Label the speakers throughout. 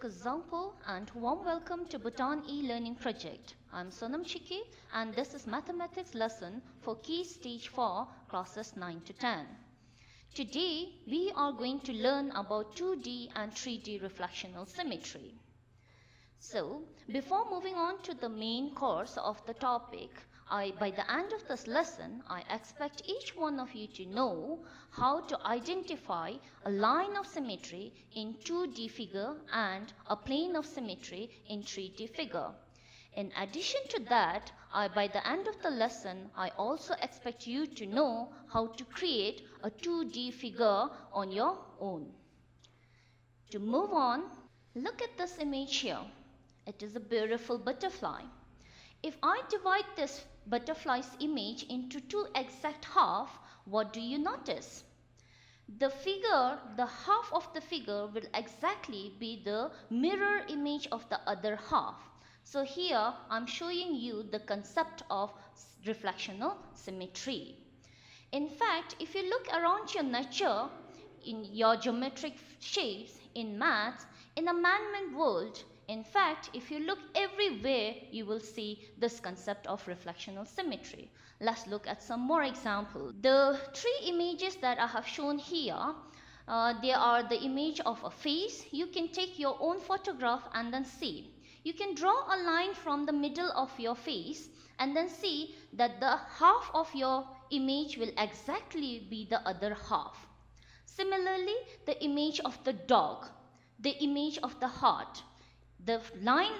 Speaker 1: Kazampo and warm welcome to Bhutan e-learning project. I'm Sonam Chiki and this is mathematics lesson for Key Stage 4 classes 9 to 10. Today we are going to learn about 2D and 3D reflectional symmetry. So before moving on to the main course of the topic, by the end of this lesson, I expect each one of you to know how to identify a line of symmetry in 2D figure and a plane of symmetry in 3D figure. In addition to that, by the end of the lesson, I also expect you to know how to create a 2D figure on your own. To move on, look at this image here. It is a beautiful butterfly. If I divide this butterfly's image into two exact halves, what do you notice? The half of the figure will exactly be the mirror image of the other half. So here I'm showing you the concept of reflectional symmetry. In fact, if you look around your nature, in your geometric shapes, in maths, in a man-made world, in fact, if you look everywhere, you will see this concept of reflectional symmetry. Let's look at some more examples. The three images that I have shown here, they are the image of a face. You can take your own photograph and then see. You can draw a line from the middle of your face and then see that the half of your image will exactly be the other half. Similarly, the image of the dog, the image of the heart. The line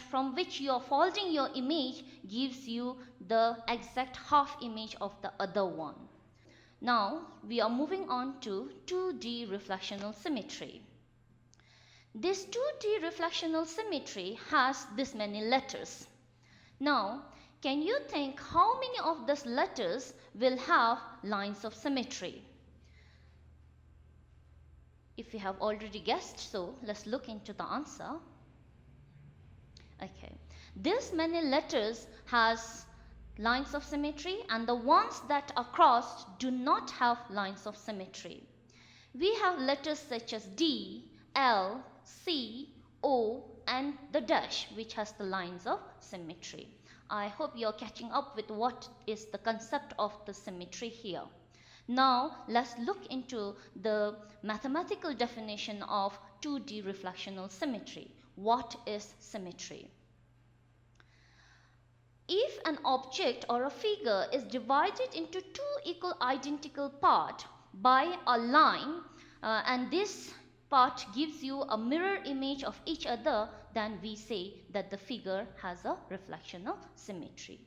Speaker 1: from which you are folding your image gives you the exact half image of the other one. Now we are moving on to 2D reflectional symmetry. This 2D reflectional symmetry has this many letters. Now, can you think how many of these letters will have lines of symmetry? If you have already guessed so, let's look into the answer. Okay, this many letters has lines of symmetry and the ones that are crossed do not have lines of symmetry. We have letters such as D, L, C, O and the dash which has the lines of symmetry. I hope you are catching up with what is the concept of the symmetry here. Now let's look into the mathematical definition of 2D reflectional symmetry. What is symmetry? If an object or a figure is divided into two equal identical parts by a line and this part gives you a mirror image of each other, then we say that the figure has a reflectional symmetry.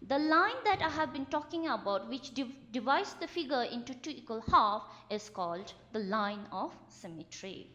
Speaker 1: The line that I have been talking about, which divides the figure into two equal halves, is called the line of symmetry.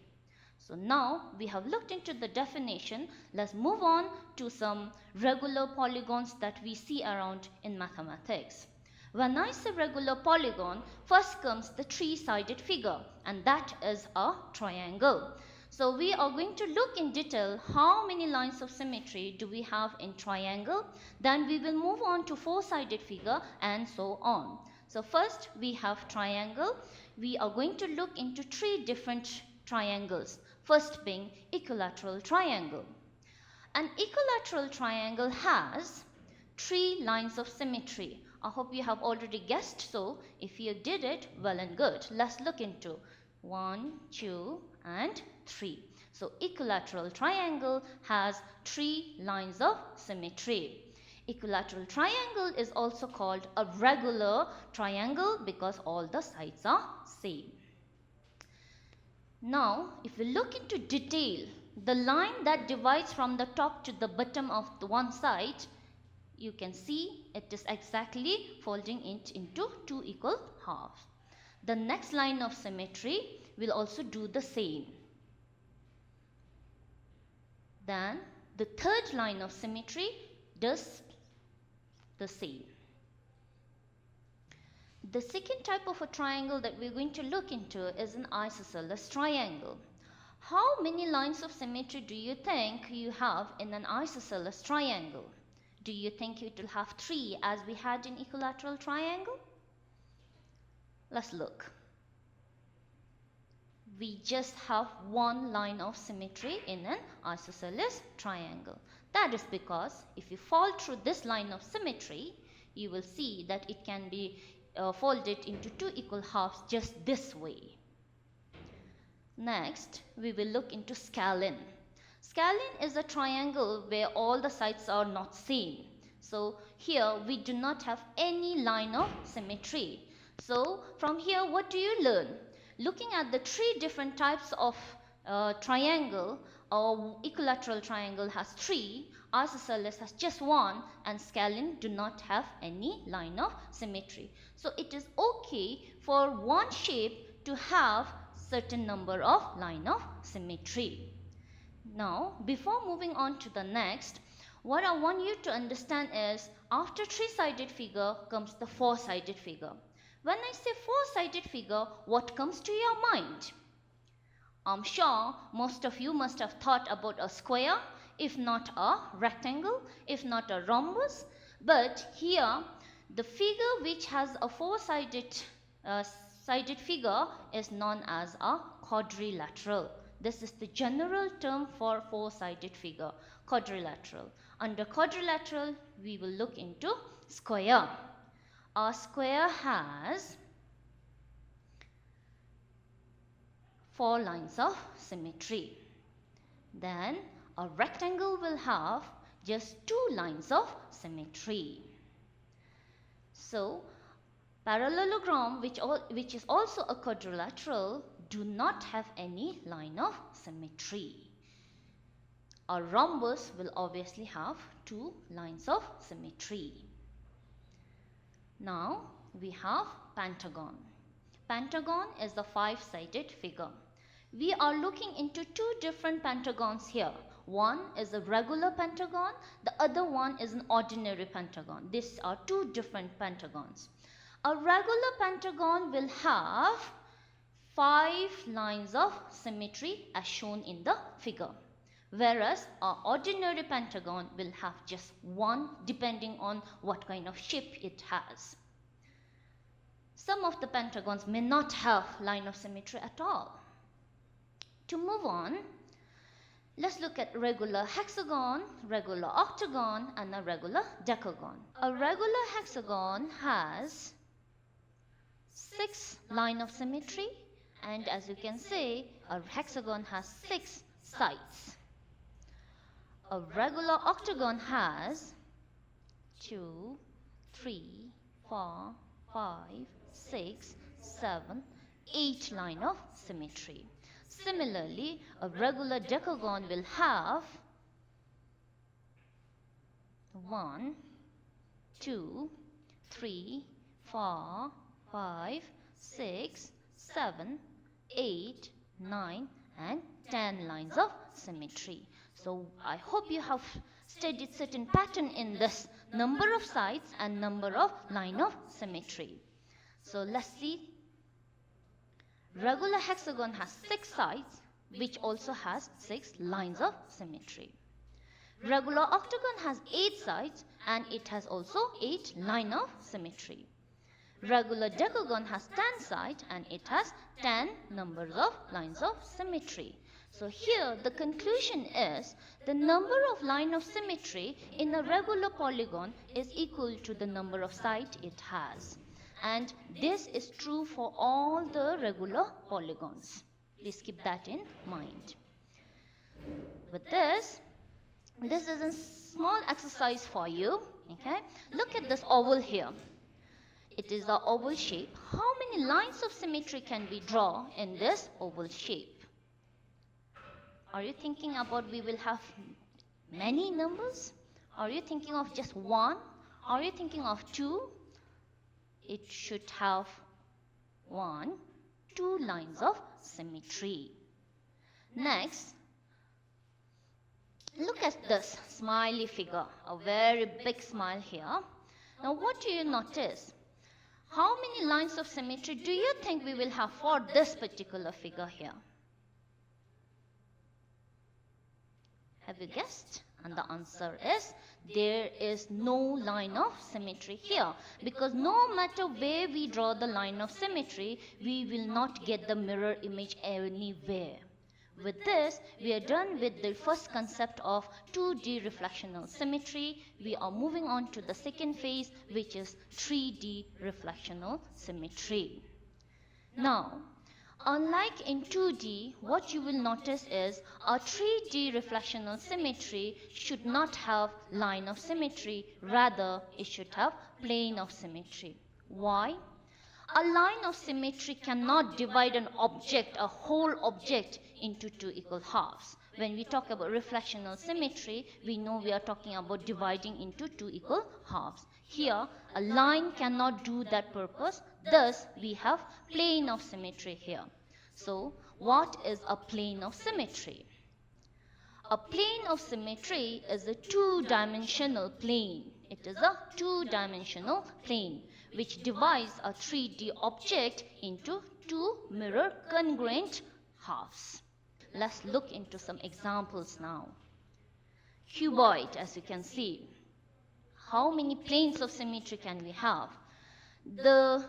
Speaker 1: So now we have looked into the definition. Let's move on to some regular polygons that we see around in mathematics. When I say regular polygon, first comes the three-sided figure, and that is a triangle. So we are going to look in detail how many lines of symmetry do we have in triangle. Then we will move on to four-sided figure and so on. So first we have triangle. We are going to look into three different triangles. First being equilateral triangle. An equilateral triangle has three lines of symmetry. I hope you have already guessed so. If you did it, well and good. Let's look into 1, 2 and 3. So equilateral triangle has three lines of symmetry. Equilateral triangle is also called a regular triangle because all the sides are same. Now, if we look into detail, the line that divides from the top to the bottom of the one side, you can see it is exactly folding it into two equal halves. The next line of symmetry will also do the same. Then the third line of symmetry does the same. The second type of a triangle that we're going to look into is an isosceles triangle. How many lines of symmetry do you think you have in an isosceles triangle? Do you think it will have 3 as we had in equilateral triangle? Let's look. we just have one line of symmetry in an isosceles triangle. That is because if you fall through this line of symmetry, you will see that it can be folded into two equal halves just this way. Next, we will look into scalene. Scalene is a triangle where all the sides are not same. So here we do not have any line of symmetry. So from here, what do you learn? Looking at the three different types of triangle, or equilateral triangle has three, isosceles has just one, and scalene do not have any line of symmetry. So it is okay for one shape to have certain number of line of symmetry. Now, before moving on to the next, what I want you to understand is after three-sided figure comes the four-sided figure. When I say four-sided figure, what comes to your mind? I'm sure most of you must have thought about a square, if not a rectangle, if not a rhombus. But here, the figure which has a four-sided sided figure is known as a quadrilateral. This is the general term for four-sided figure, quadrilateral. Under quadrilateral, we will look into square. A square has four lines of symmetry. Then a rectangle will have just two lines of symmetry. So parallelogram, which is also a quadrilateral, do not have any line of symmetry. A rhombus will obviously have two lines of symmetry. Now we have pentagon. Pentagon is the five-sided figure. We are looking into two different pentagons here. One is a regular pentagon, the other one is an ordinary pentagon. These are two different pentagons. A regular pentagon will have five lines of symmetry as shown in the figure, whereas our ordinary pentagon will have just one depending on what kind of shape it has. Some of the pentagons may not have line of symmetry at all. To move on, let's look at regular hexagon, regular octagon, and a regular decagon. A regular hexagon has 6 lines of symmetry, and as you can see, a hexagon has 6 sides. A regular octagon has 2, 3, 4, 5, 6, 7, 8 lines of symmetry. Similarly, a regular decagon will have 1, 2, 3, 4, 5, 6, 7, 8, 9, and 10 lines of symmetry. So I hope you have studied certain pattern in this number of sides and number of line of symmetry. So let's see. Regular hexagon has 6 sides, which also has 6 lines of symmetry. Regular octagon has 8 sides, and it has also 8 lines of symmetry. Regular decagon has 10 sides, and it has 10 numbers of lines of symmetry. So here the conclusion is the number of lines of symmetry in a regular polygon is equal to the number of sides it has. And this is true for all the regular polygons. Please keep that in mind. With this is a small exercise for you. Okay? Look at this oval here. It is an oval shape. How many lines of symmetry can we draw in this oval shape? Are you thinking about we will have many numbers? Are you thinking of just one? Are you thinking of two? It should have 1, 2 lines of symmetry. Next, look at this smiley figure, a very big smile here. Now what do you notice? How many lines of symmetry do you think we will have for this particular figure here? Have you guessed? And the answer is there is no line of symmetry here, because no matter where we draw the line of symmetry, we will not get the mirror image anywhere. With this, we are done with the first concept of 2D reflectional symmetry. We are moving on to the second phase, which is 3D reflectional symmetry. Now, unlike in 2D, what you will notice is a 3D reflectional symmetry should not have line of symmetry, rather it should have plane of symmetry. Why? A line of symmetry cannot divide an object, a whole object, into two equal halves. When we talk about reflectional symmetry, we know we are talking about dividing into two equal halves. Here, a line cannot do that purpose. Thus, we have plane of symmetry here. So, what is a plane of symmetry? A plane of symmetry is a two-dimensional plane. It is a two-dimensional plane which divides a 3D object into two mirror congruent halves. Let's look into some examples now. Cuboid, as you can see. How many planes of symmetry can we have? The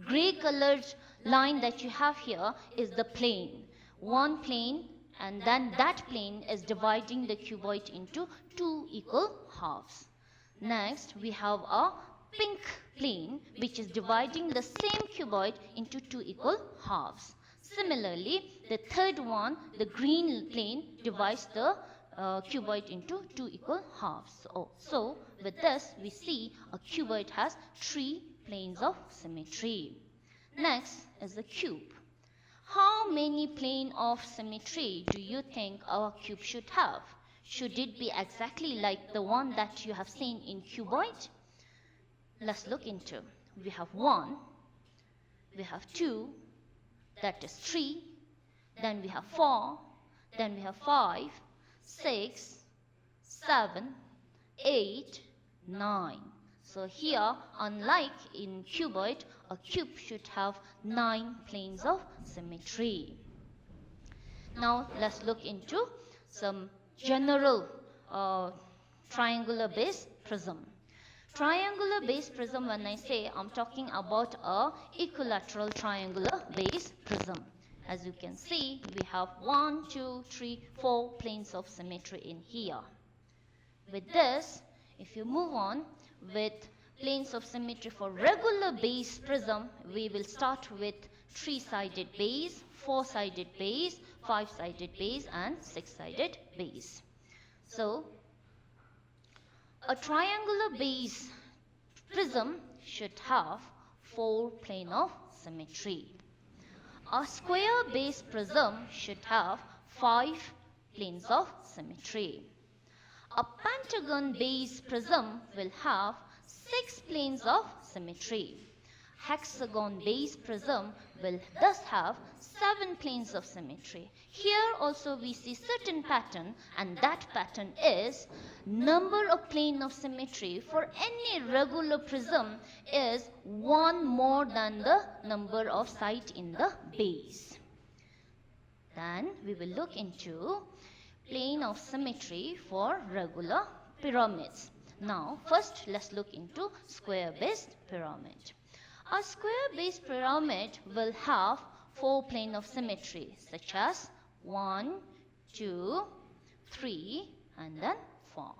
Speaker 1: gray colored line that you have here is the plane. One plane, and then that plane is dividing the cuboid into two equal halves. Next, we have a pink plane which is dividing the same cuboid into two equal halves. Similarly, the third one, the green plane, divides the cuboid into two equal halves. So, with this, we see a cuboid has three planes of symmetry. Next is the cube. How many planes of symmetry do you think our cube should have? Should it be exactly like the one that you have seen in cuboid? Let's look into. We have 1, we have 2, that is 3, then we have 4, then we have 5, 6, 7, 8, 9. So here, unlike in cuboid, a cube should have 9 planes of symmetry. Now let's look into some general triangular base prism. Triangular base prism, when I say, I'm talking about a equilateral triangular base prism. As you can see, we have 1, 2, 3, 4 planes of symmetry in here. With this, if you move on with planes of symmetry for regular base prism, we will start with 3-sided base, 4-sided base, 5-sided base, and 6-sided base. So, a triangular base prism should have 4 planes of symmetry. A square base prism should have 5 planes of symmetry. A pentagon base prism will have 6 planes of symmetry. Hexagon base prism will thus have 7 planes of symmetry. Here also we see certain pattern, and that pattern is number of plane of symmetry for any regular prism is 1 more than the number of sides in the base. Then we will look into plane of symmetry for regular pyramids. Now first let's look into square-based pyramid. A square-based pyramid will have 4 planes of symmetry, such as 1, 2, 3, and then 4.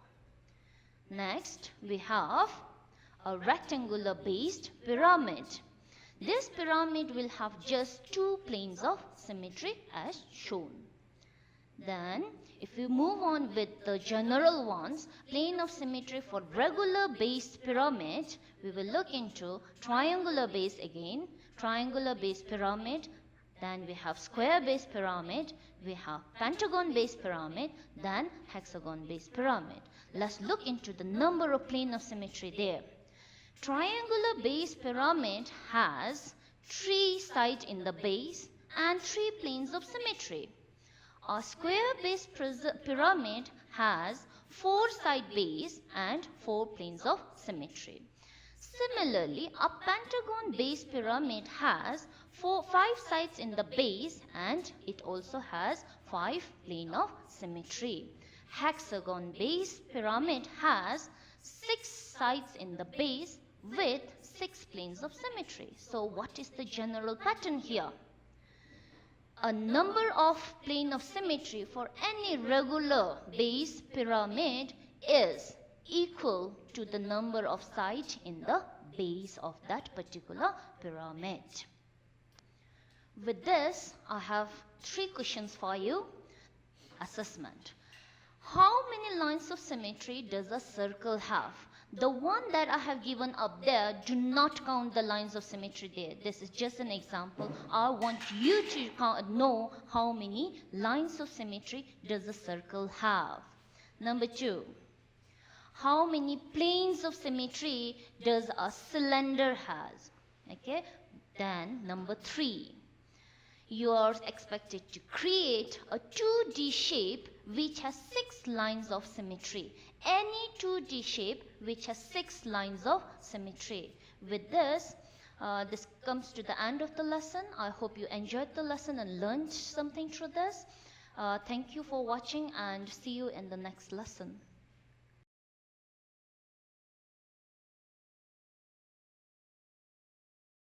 Speaker 1: Next, we have a rectangular-based pyramid. This pyramid will have just 2 planes of symmetry as shown. Then, if we move on with the general ones, plane of symmetry for regular based pyramid, we will look into triangular base again, triangular base pyramid, then we have square base pyramid, we have pentagon base pyramid, then hexagon base pyramid. Let's look into the number of plane of symmetry there. Triangular base pyramid has 3 sides in the base and 3 planes of symmetry. A square-based pyramid has 4 side base and 4 planes of symmetry. Similarly, a pentagon base pyramid has 5 sides in the base and it also has 5 plane of symmetry. Hexagon base pyramid has 6 sides in the base with 6 planes of symmetry. So what is the general pattern here? A number of plane of symmetry for any regular base pyramid is equal to the number of sides in the base of that particular pyramid. With this, I have 3 questions for you. Assessment. How many lines of symmetry does a circle have? The one that I have given up there, do not count the lines of symmetry there. This is just an example. I want you to know how many lines of symmetry does a circle have. Number 2. How many planes of symmetry does a cylinder has? Okay. Then number 3. You are expected to create a 2D shape which has 6 lines of symmetry. Any 2D shape which has 6 lines of symmetry. With this, this comes to the end of the lesson. I hope you enjoyed the lesson and learned something through this. Thank you for watching and see you in the next lesson.